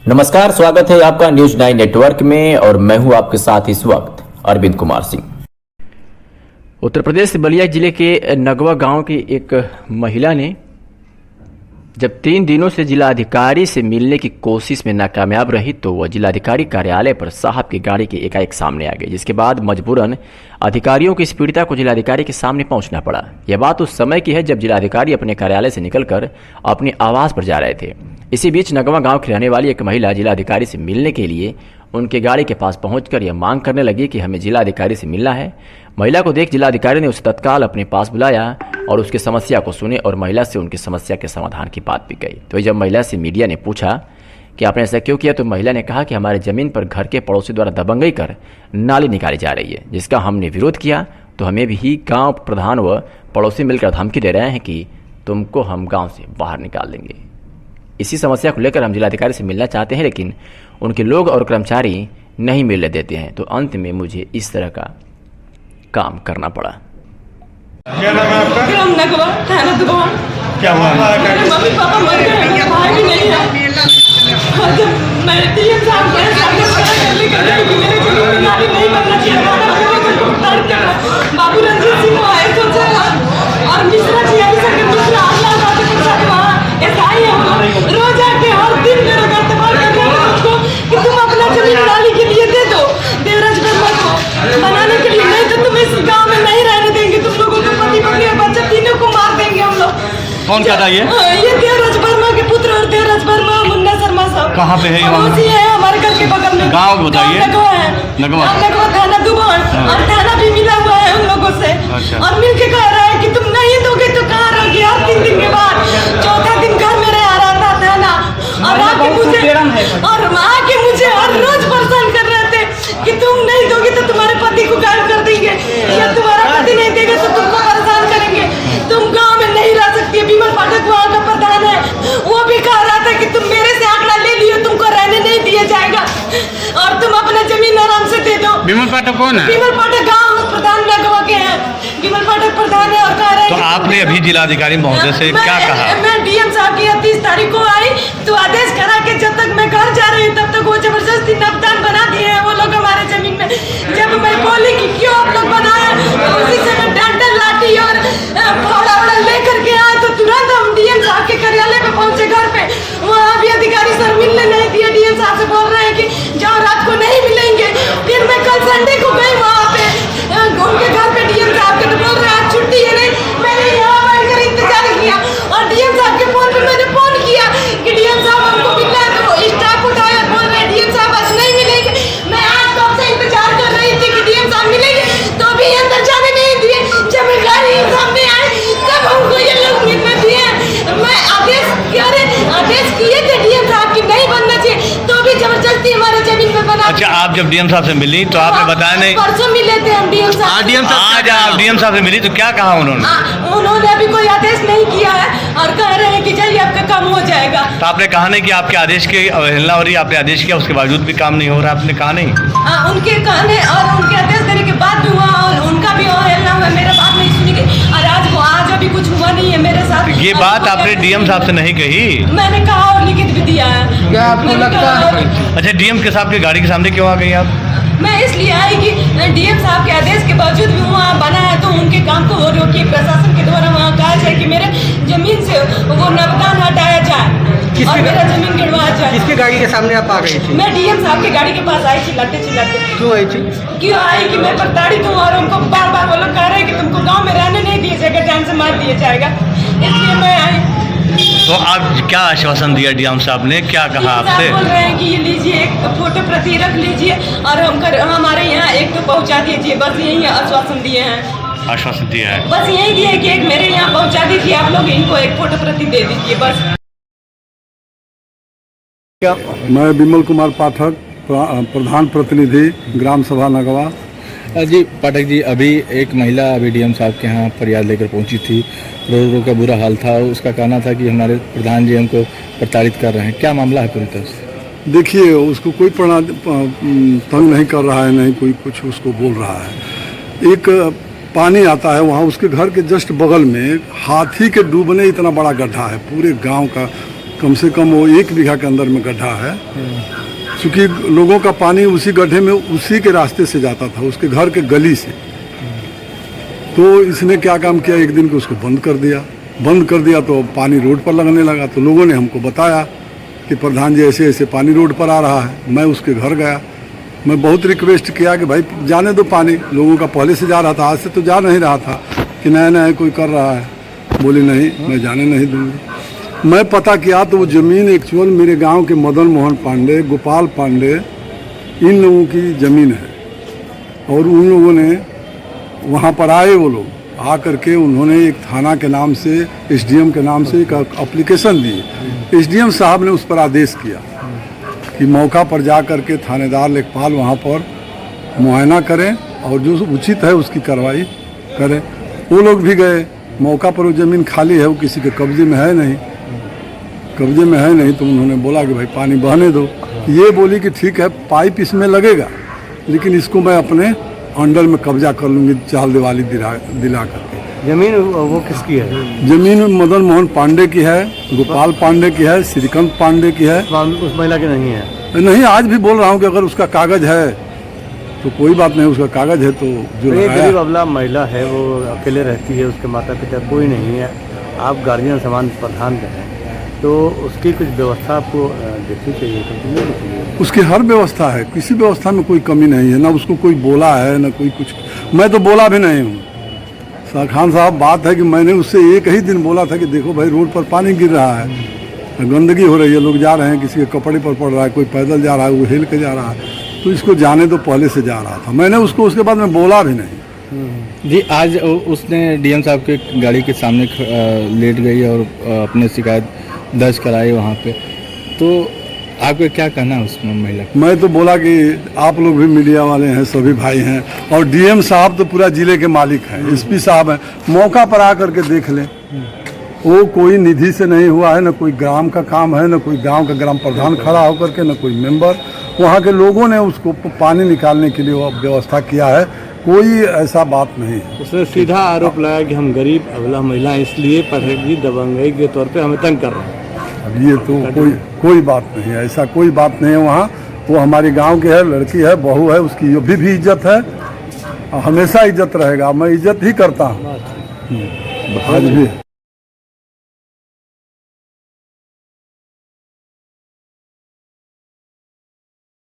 नमस्कार, स्वागत है आपका न्यूज 9 नेटवर्क में और मैं हूं आपके साथ इस वक्त अरविंद कुमार सिंह। उत्तर प्रदेश बलिया जिले के नगवा गांव की एक महिला ने जब 3 दिनों से जिलाधिकारी से मिलने की कोशिश में नाकामयाब रही तो वह जिलाधिकारी कार्यालय पर साहब की गाड़ी के एकाएक सामने आ गई, जिसके बाद मजबूरन अधिकारियों की इस पीड़िता को जिलाधिकारी के सामने पहुंचना पड़ा। यह बात उस समय की है जब जिलाधिकारी अपने कार्यालय से निकलकर अपने आवास पर जा रहे थे। इसी बीच नगवा गांव की रहने वाली एक महिला जिलाधिकारी से मिलने के लिए उनके गाड़ी के पास पहुंचकर यह मांग करने लगी कि हमें जिलाधिकारी से मिलना है। महिला को देख जिलाधिकारी ने उसे तत्काल अपने पास बुलाया और उसकी समस्या को सुने और महिला से उनकी समस्या के समाधान की बात भी कही। तो जब महिला से मीडिया ने पूछा कि आपने ऐसा क्यों किया, तो महिला ने कहा कि हमारे जमीन पर घर के पड़ोसी द्वारा दबंगई कर नाली निकाली जा रही है, जिसका हमने विरोध किया। तो हमें भी गाँव प्रधान व पड़ोसी मिलकर धमकी दे रहे हैं कि तुमको हम गाँव से बाहर निकाल देंगे। इसी समस्या को लेकर हम जिलाधिकारी से मिलना चाहते हैं, लेकिन उनके लोग और कर्मचारी नहीं मिलने देते हैं। तो अंत में मुझे इस तरह का काम करना पड़ा। क्या नाम है आपका? क्या हुआ? मेरे मम्मी पापा मर गए, भाई भी नहीं है। जब मैं डीएम साहब के साथ करने के लिए कि मेरे जमीन में नाली नहीं बनना चाहिए, बाबू रंजीत सिंह को आए तो और मिश्रा जी अभी सर के मिश्रा अल्लाह बात कर सकते वहाँ ऐसा ही है। रोज आके हर दिन मेरे घर तबाह कर रहे हैं उसको कि तुम अपना जमीन नाली के लिए दे दो देवराज वर्मा को बनाने के लिए, नहीं तो तुम इस गाँव में नहीं रहने देंगे, तुम लोगों को पति पत्नी और बच्चा तीनों को मार देंगे हम लोग। कौन कहता है ये देवराज वर्मा के पुत्र और देवराज वर्मा मुन्ना शर्मा साहब कहाँ पे है ये? पड़ोसी है हमारे घर के बगल में। गाँव बताइए। नगवा थाना दुबन और थाना भी मिला हुआ है उन लोगों से। और मिल के कह रहा है कि तुम नहीं दोगे तो कहाँ रहोगे। हर 3 दिन के बाद 4था दिन घर में आ रहा था थाना और आके मुझे हर रोज परेशान कर रहे थे कि तुम नहीं दोगे तो तुम्हारे पति को गायब कर देंगे या तुम्हारा पति नहीं देगा तो तुमको परेशान करेंगे, तुम गाँव में नहीं रह सकती। विमल पाठक वहाँ का प्रधान है, वो भी कह रहा था कि तुम मेरे से आंकड़ा ले लियो, तुमको रहने नहीं दिया जाएगा और तुम अपना जमीन आराम से दे दो। विमल पाठक कौन है? विमल पाठक गाँव प्रधान नगवा के हैं, विमल पाठक प्रधान है और कह रहे हैं। तो आपने अभी जिलाधिकारी महोदय से क्या कहा? मैं डीएम साहब की 30 तारीख को आई तो आदेश करा के जब तक मैं घर जा रही हूँ तब तक वो जबरदस्ती नबदान बना दिए हैं वो लोग हमारे जमीन में। जब मैं बोली कि क्यों आप लोग बनाए तो उसी समय डंडल लाठी और फावड़ा वाड़ा लेकर के आए तो तुरंत हम डीएम साहब के कार्यालय पे पहुंचे घर पे। वहाँ भी अधिकारी सर मिलने नहीं दिए, डीएम साहब से बोल रहे हैं कि जाओ रात को नहीं मिलेंगे। फिर मैं कल संडे को गई वहाँ पे उनके घर पे डीएम साहब के, तो बोल रहे आज छुट्टी है नहीं। मैंने यहाँ बैठकर इंतजार किया और डीएम साहब के फोन पे मैंने फोन किया कि डीएम साहब हमको मिलना है, तो वो स्टाफ उठाया बोल रहे डीएम साहब आज नहीं मिलेंगे। मैं आज कब से इंतजार कर रही थी कि डीएम साहब मिलेंगे, तो अभी अंदर जाने नहीं दिए। जब गाड़ी सामने आए तब हमको ये लोग मिलने दिए। मैं आदेश किए थे डीएम साहब की नहीं बनना चाहिए, तो भी जबरदस्ती हमारे जमीन में बना। अच्छा, आप जब डीएम साहब से मिली तो आपने बताया नहीं? परसों मिले थे हम डीएम साहब। आज आप डीएम साहब से मिली तो क्या कहा उन्होंने? उन्होंने अभी कोई आदेश नहीं किया है और कह रहे हैं कि जाइए आपका काम हो जाएगा। तो आपने कहा नहीं कि आपके आदेश की अवहेलना हो रही है, आपने आदेश किया उसके बावजूद भी काम नहीं हो रहा, आपने कहा नहीं? उनके कहने और उनके आदेश देने के बाद भी हुआ और उनका भी अवहेलना हुआ, मेरा बात नहीं सुनी गई और आज अभी कुछ हुआ नहीं है मेरे साथ। ये बात आपने डीएम साहब से नहीं कही? मैंने कहा और लिखित भी दिया है। क्या आपको लगता है? अच्छा, डीएम के साहब की गाड़ी के सामने क्यों आ गई आप? मैं इसलिए आई कि डीएम साहब के आदेश के बावजूद भी वहाँ बना है तो उनके काम को रोकिए, प्रशासन के द्वारा वहाँ कहा जाए कि मेरे जमीन से वो नबदान हटाया जाए और मेरा जमीन गिरवाया जाए। किसके गाड़ी के सामने आप आ गई थी? मैं डीएम साहब की गाड़ी के पास आई चिल्लाते। क्यों आई थी? क्यों आई कि मैं प्रताड़ित हूँ और उनको बार बार वो लोग कह रहे हैं कि तुमको गाँव में रहने नहीं दिया जाएगा, जान से मार दिया जाएगा, इसलिए मैं आई। तो आप क्या आश्वासन दिया डीएम साहब ने, क्या कहा आपसे? बोल रहे हैं कि ये लीजिए एक फोटो प्रति रख लीजिए और हमारे यहाँ एक तो पहुँचा दीजिए, बस यही आश्वासन दिए हैं। आश्वासन दिया है? बस यही दिए कि एक मेरे यहाँ पहुँचा दीजिए, आप लोग इनको एक फोटो प्रति दे दीजिए बस। मैं विमल कुमार पाठक, प्रधान प्रतिनिधि ग्राम सभा नगवा। जी पाठक जी, अभी एक महिला अभी डीएम साहब के यहाँ फरियाद लेकर पहुंची थी, रो का बुरा हाल था, उसका कहना था कि हमारे प्रधान जी हमको प्रताड़ित कर रहे हैं। क्या मामला है पूरी तरह से? देखिए, उसको कोई तंग नहीं कर रहा है, नहीं कोई कुछ उसको बोल रहा है। एक पानी आता है वहाँ उसके घर के जस्ट बगल में हाथी के डूबने इतना बड़ा गड्ढा है, पूरे गांव का कम से कम वो 1 बीघा के अंदर में गड्ढा है। क्योंकि लोगों का पानी उसी गड्ढे में उसी के रास्ते से जाता था, उसके घर के गली से। तो इसने क्या काम किया, एक दिन को उसको बंद कर दिया तो पानी रोड पर लगने लगा। तो लोगों ने हमको बताया कि प्रधान जी ऐसे ऐसे पानी रोड पर आ रहा है। मैं उसके घर गया, मैं बहुत रिक्वेस्ट किया कि भाई जाने दो पानी, लोगों का पहले से जा रहा था, आज से तो जा नहीं रहा था कि नया नया कोई कर रहा है। बोली नहीं, मैं जाने नहीं दूँगी। मैं पता किया तो वो ज़मीन एक्चुअल मेरे गांव के मदन मोहन पांडे, गोपाल पांडे, इन लोगों की ज़मीन है। और उन लोगों ने वहाँ पर आए, वो लोग आ करके उन्होंने एक थाना के नाम से, एसडीएम के नाम से एक एप्लीकेशन दी। एसडीएम साहब ने उस पर आदेश किया कि मौका पर जा करके थानेदार लेखपाल वहाँ पर मुआयना करें और जो उचित है उसकी कार्रवाई करें। वो लोग भी गए मौका पर, वो ज़मीन खाली है, वो किसी के कब्जे में है नहीं, तो उन्होंने बोला कि भाई पानी बहने दो। ये बोली कि ठीक है, पाइप इसमें लगेगा लेकिन इसको मैं अपने अंडर में कब्जा कर लूँगी, चाल दिवाली दिला करके। जमीन वो किसकी है? जमीन मदन मोहन पांडे की है, गोपाल पांडे की है, श्रीकांत पांडे की है। उस महिला की नहीं है? नहीं, आज भी बोल रहा हूँ कि अगर उसका कागज है तो कोई बात नहीं, उसका कागज है तो जो ये गरीब अबला महिला है, वो अकेले रहती है, उसके माता पिता कोई नहीं है, आप गार्जियन समान प्रधान के हैं, तो उसकी कुछ व्यवस्था आपको देखनी चाहिए। उसकी हर व्यवस्था है, किसी व्यवस्था में कोई कमी नहीं है, ना उसको कोई बोला है ना कोई कुछ। मैं तो बोला भी नहीं हूँ खान साहब। बात है कि मैंने उससे एक ही दिन बोला था कि देखो भाई रोड पर पानी गिर रहा है, गंदगी हो रही है, लोग जा रहे हैं, किसी के कपड़े पर पड़ रहा है, कोई पैदल जा रहा है, वो हिल के जा रहा है, तो इसको जाने दो। पहले से जा रहा था, मैंने उसको उसके बाद में बोला भी नहीं। जी, आज उसने डीएम साहब के गाड़ी के सामने लेट गई और अपने शिकायत दर्ज कराई वहाँ पे, तो आपको क्या कहना है उस महिला को? मैं तो बोला कि आप लोग भी मीडिया वाले हैं, सभी भाई हैं, और डीएम साहब तो पूरा जिले के मालिक हैं, एसपी साहब हैं, मौका पर आकर के देख लें। वो कोई निधि से नहीं हुआ है, न कोई ग्राम का काम है, न कोई गांव का ग्राम प्रधान खड़ा होकर के, न कोई मेंबर। वहाँ के लोगों ने उसको पानी निकालने के लिए व्यवस्था किया है, कोई ऐसा बात नहीं है। उसने सीधा आरोप लगाया कि हम गरीब अबला महिला इसलिए पढ़ेगी दबंगई के तौर पे हमें तंग कर रहे हैं। अब ये तो कोई बात नहीं है, ऐसा कोई बात नहीं है। वहाँ वो हमारे गांव की है, लड़की है, बहू है, उसकी भी इज्जत है, हमेशा इज्जत रहेगा। मैं इज्जत ही करता हूँ, आज भी।